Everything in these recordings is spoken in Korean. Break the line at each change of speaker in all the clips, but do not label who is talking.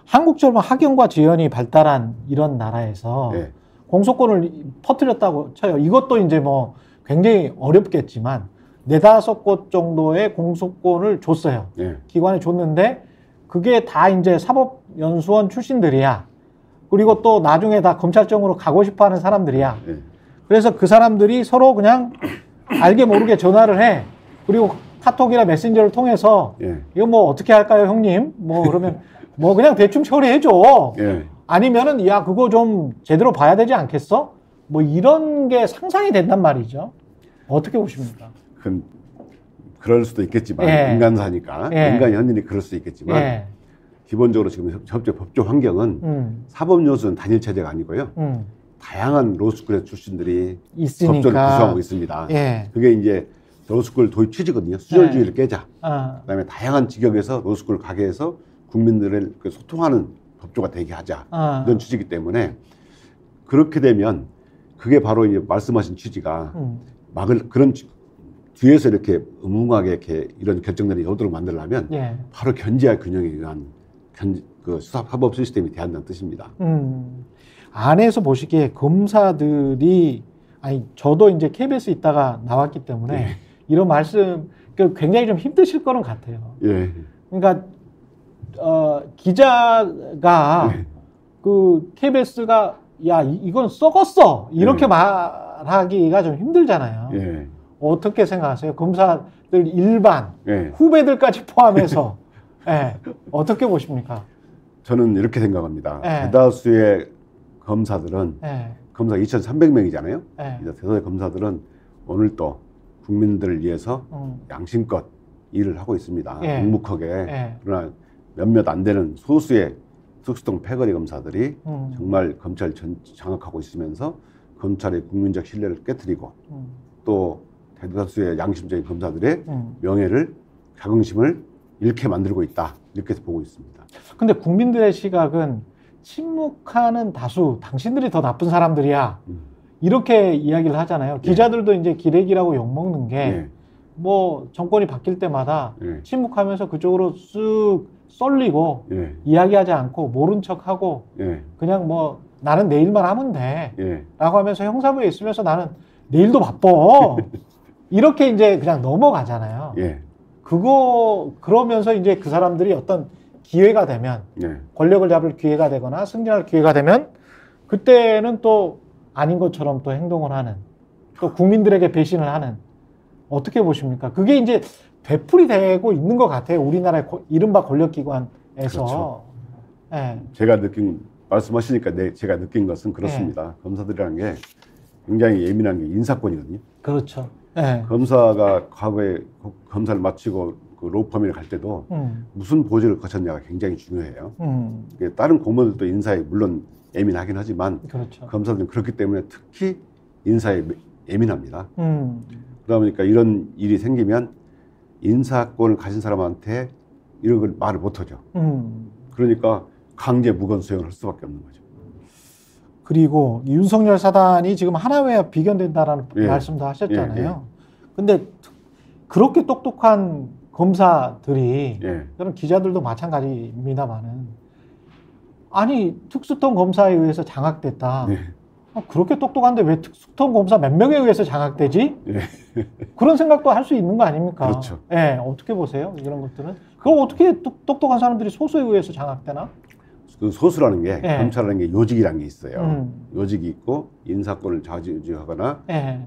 한국처럼 학연과 지연이 발달한 이런 나라에서
네.
공소권을 퍼뜨렸다고 쳐요. 이것도 이제 뭐 굉장히 어렵겠지만 네다섯 곳 정도의 공소권을 줬어요.
네.
기관에 줬는데 그게 다 이제 사법연수원 출신들이야. 그리고 또 나중에 다 검찰청으로 가고 싶어 하는 사람들이야.
네.
그래서 그 사람들이 서로 그냥 알게 모르게 전화를 해. 그리고 카톡이나 메신저를 통해서
네.
이거 뭐 어떻게 할까요, 형님? 뭐 그러면 뭐 그냥 대충 처리해줘.
네.
아니면은 야 그거 좀 제대로 봐야 되지 않겠어? 뭐 이런 게 상상이 된단 말이죠. 어떻게 보십니까?
그럴 수도 있겠지만
예.
인간사니까
예.
인간 현인이 그럴 수도 있겠지만
예.
기본적으로 지금 법조 환경은 사법연수는 단일 체제가 아니고요. 다양한 로스쿨의 출신들이
있으니까.
법조를 구성하고 있습니다.
예.
그게 이제 로스쿨 도입 취지거든요. 수절주의를 깨자. 그다음에 다양한 직역에서 로스쿨 가게 해서 국민들을 소통하는 법조가 되게 하자. 이런 취지이기 때문에 그렇게 되면 그게 바로 이제 말씀하신 취지가 그런 뒤에서 이렇게 음흉하게 이렇게 이런 결정들이 오도록 만들려면
예.
바로 견제와 균형에 의한 그 사법 시스템이 돼야 한다는 뜻입니다.
안에서 보시기에 검사들이 아니 저도 이제 KBS 있다가 나왔기 때문에
예.
이런 말씀 굉장히 좀 힘드실 거는 같아요.
예.
그러니까 기자가
예.
그 KBS가 야 이건 썩었어 이렇게 말하기가 좀 힘들잖아요.
예.
어떻게 생각하세요? 검사들 일반
예.
후배들까지 포함해서 예. 어떻게 보십니까?
저는 이렇게 생각합니다.
예.
대다수의 검사들은
예.
검사 2,300명이잖아요.
예.
대다수의 검사들은 오늘도 국민들을 위해서 양심껏 일을 하고 있습니다.
예.
묵묵하게.
예.
그러나 몇몇 안 되는 소수의 특수통 패거리 검사들이 정말 검찰 장악하고 있으면서 검찰의 국민적 신뢰를 깨뜨리고 또 대다수의 양심적인 검사들의 명예를 자긍심을 잃게 만들고 있다. 이렇게 보고 있습니다.
근데 국민들의 시각은 침묵하는 다수, 당신들이 더 나쁜 사람들이야. 이렇게 이야기를 하잖아요. 기자들도 이제 기레기라고 욕먹는 게 뭐 정권이 바뀔 때마다 침묵하면서 그쪽으로 쓱 썰리고 이야기하지 않고 모른 척하고 그냥 뭐 나는 내 일만 하면 돼 라고 하면서 형사부에 있으면서 나는 내일도 바빠 이렇게 이제 그냥 넘어가잖아요. 그러면서 이제 그 사람들이 어떤 기회가 되면 권력을 잡을 기회가 되거나 승진할 기회가 되면 그때는 또 아닌 것처럼 또 행동을 하는 또 국민들에게 배신을 하는 어떻게 보십니까? 그게 이제 되풀이 되고 있는 것 같아요. 우리나라의 이른바 권력기관에서.
그렇죠.
예.
제가 말씀하시니까 제가 느낀 것은 그렇습니다. 검사들이라는 게 굉장히 예민한 게 인사권이거든요.
그렇죠. 예.
검사가 과거에 검사를 마치고 그 로펌에 갈 때도 무슨 보직을 거쳤냐가 굉장히 중요해요. 다른 공무원들도 인사에 물론 예민하긴 하지만
그렇죠.
검사들은 그렇기 때문에 특히 인사에 예민합니다. 그러다 보니까 이런 일이 생기면 인사권을 가진 사람한테 이런 걸 말을 못하죠. 그러니까 강제 무건 수행을 할 수밖에 없는 거죠.
그리고 윤석열 사단이 지금 하나회와 비견된다라는 말씀도 하셨잖아요. 근데 그렇게 똑똑한 검사들이 저는 기자들도 마찬가지입니다만은 아니 특수통 검사에 의해서 장악됐다. 그렇게 똑똑한데 왜 특수통 검사 몇 명에 의해서 장악되지? 그런 생각도 할 수 있는 거 아닙니까?
그렇죠.
어떻게 보세요? 이런 것들은 그럼 어떻게 똑똑한 사람들이 소수에 의해서 장악되나?
그 소수라는 게 검찰이라는 게 요직이라는 게 있어요. 요직이 있고 인사권을 좌지우지하거나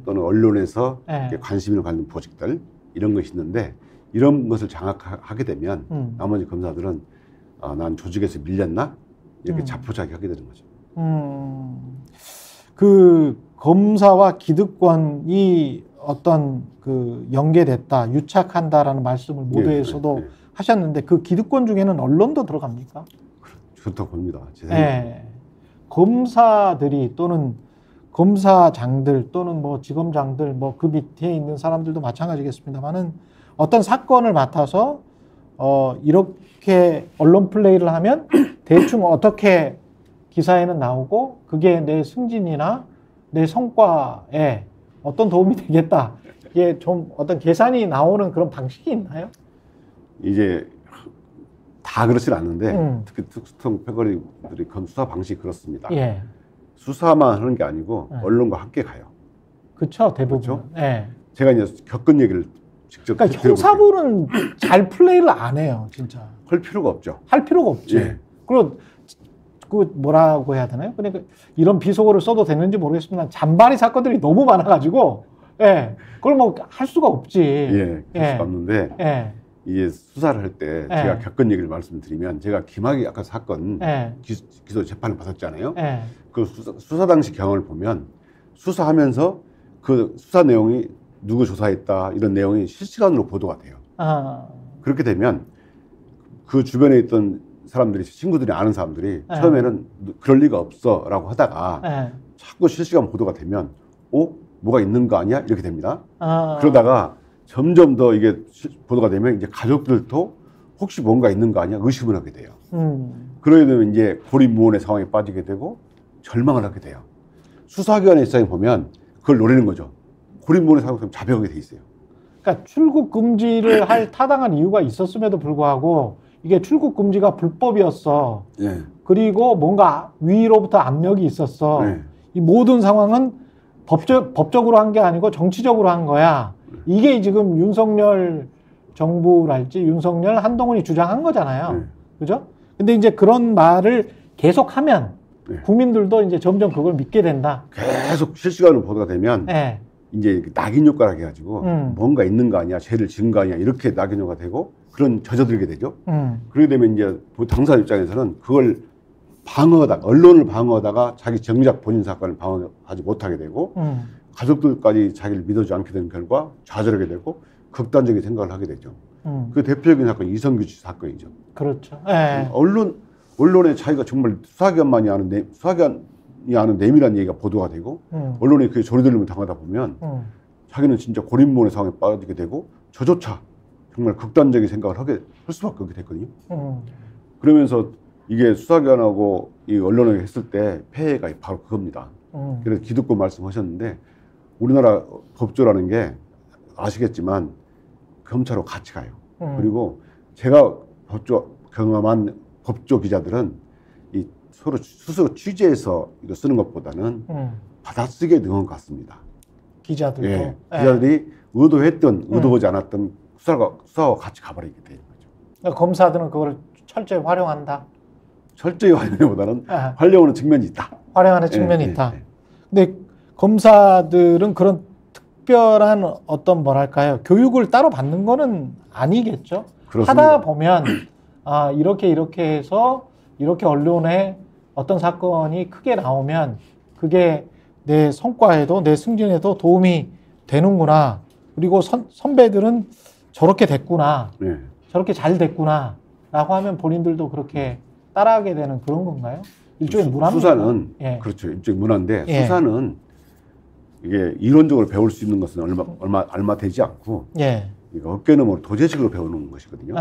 또는 언론에서 관심을 갖는 보직들 이런 것이 있는데 이런 것을 장악하게 되면 나머지 검사들은 난 조직에서 밀렸나? 이렇게 자포자기하게 되는 거죠.
그 검사와 기득권이 어떤 그 연계됐다, 유착한다라는 말씀을 모두에서도 하셨는데 그 기득권 중에는 언론도 들어갑니까?
그렇다고 봅니다.
검사들이 또는 검사장들 또는 뭐 지검장들 뭐 그 밑에 있는 사람들도 마찬가지겠습니다만은 어떤 사건을 맡아서 이렇게 언론 플레이를 하면 대충 어떻게 기사에는 나오고 그게 내 승진이나 내 성과에 어떤 도움이 되겠다. 이게 좀 어떤 계산이 나오는 그런 방식이 있나요?
이제 다 그렇진 않는데 특히 특수통 패거리들이 건 수사 방식이 그렇습니다.
예.
수사만 하는 게 아니고 언론과 함께 가요.
그렇죠, 대부분.
그렇죠?
예.
제가 이제 겪은 얘기를 직접
그러니까 형사부는 잘 플레이를 안 해요, 진짜.
할 필요가 없죠.
할 필요가 없지.
예.
그리고 그 뭐라고 해야 되나요? 그러니까 이런 비속어를 써도 되는지 모르겠지만 잔바리 사건들이 너무 많아가지고, 예, 그걸 뭐 할 수가 없지.
예, 할 수가 없는데
예.
이게 수사를 할 때 제가 겪은 얘기를 말씀드리면 제가 김학의 아까 사건 기소 재판을 받았잖아요. 그 수사 당시 경험을 보면 수사하면서 그 수사 내용이 누구 조사했다 이런 내용이 실시간으로 보도가 돼요. 그렇게 되면 그 주변에 있던 사람들이 친구들이 아는 사람들이 처음에는 그럴 리가 없어라고 하다가 자꾸 실시간 보도가 되면 뭐가 있는 거 아니야? 이렇게 됩니다. 그러다가 점점 더 이게 보도가 되면 이제 가족들도 혹시 뭔가 있는 거 아니야? 의심을 하게 돼요. 그러게 되면 이제 고립무원의 상황에 빠지게 되고 절망을 하게 돼요. 수사기관의 입장에 보면 그걸 노리는 거죠. 고립무원의 상황에 자백하게 돼 있어요.
그러니까 출국 금지를 할 타당한 이유가 있었음에도 불구하고 이게 출국 금지가 불법이었어.
네.
그리고 뭔가 위로부터 압력이 있었어.
네.
이 모든 상황은 법적으로 한 게 아니고 정치적으로 한 거야. 이게 지금 윤석열 정부랄지 윤석열 한동훈이 주장한 거잖아요. 그죠? 근데 이제 그런 말을 계속하면 국민들도 이제 점점 그걸 믿게 된다.
계속 실시간으로 보도가 되면 이제 낙인 효과라 해가지고 뭔가 있는 거 아니야, 죄를 지은 거 아니야 이렇게 낙인 효과가 되고 그런 젖어들게 되죠. 그러게 되면 이제 당사 입장에서는 그걸 방어하다가 언론을 방어하다가 자기 정작 본인 사건을 방어하지 못하게 되고 가족들까지 자기를 믿어주지 않게 되는 결과 좌절하게 되고 극단적인 생각을 하게 되죠. 그 대표적인 사건이 이성규 씨 사건이죠.
그렇죠.
언론의 자기가 정말 수사기관이 아는 내밀한 얘기가 보도가 되고 언론이 그게 조리돌림을 당하다 보면 자기는 진짜 고립무원의 상황에 빠지게 되고 저조차 정말 극단적인 생각을 할 수밖에 없게 됐거든요. 그러면서 이게 수사기관하고 이 언론에게 했을 때 폐해가 바로 그겁니다. 그래서 기득권 말씀하셨는데 우리나라 법조라는 게 아시겠지만 검찰하고 같이 가요. 그리고 제가 경험한 법조 기자들은 이 서로 스스로 취재해서 이거 쓰는 것보다는 받아쓰기에 능한 것 같습니다.
기자들도.
예, 기자들이 의도했던 의도하지 않았던 수사와 같이 가버리게 되는 거죠.
그러니까 검사들은 그걸 철저히 활용한다.
철저히 활용보다는 활용하는 측면이 있다.
활용하는 측면이 있다. 근데 검사들은 그런 특별한 어떤 뭐랄까요 교육을 따로 받는 거는 아니겠죠. 그렇습니다. 하다 보면 이렇게 해서 이렇게 언론에 어떤 사건이 크게 나오면 그게 내 성과에도 내 승진에도 도움이 되는구나. 그리고 선배들은 저렇게 됐구나. 저렇게 잘 됐구나. 라고 하면 본인들도 그렇게 따라하게 되는 그런 건가요? 일종의 문화입니다.
수사는 그렇죠. 일종의 문화인데 수사는 이게 이론적으로 배울 수 있는 것은 얼마 되지 않고 이거 어깨너머로 도제식으로 배우는 것이거든요.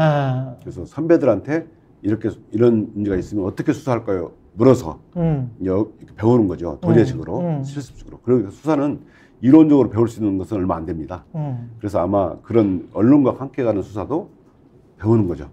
그래서 선배들한테 이런 문제가 있으면 어떻게 수사할까요? 물어서 이렇게 배우는 거죠. 도제식으로, 실습식으로. 그리고 수사는 이론적으로 배울 수 있는 것은 얼마 안 됩니다. 그래서 아마 그런 언론과 함께 가는 수사도 배우는 거죠.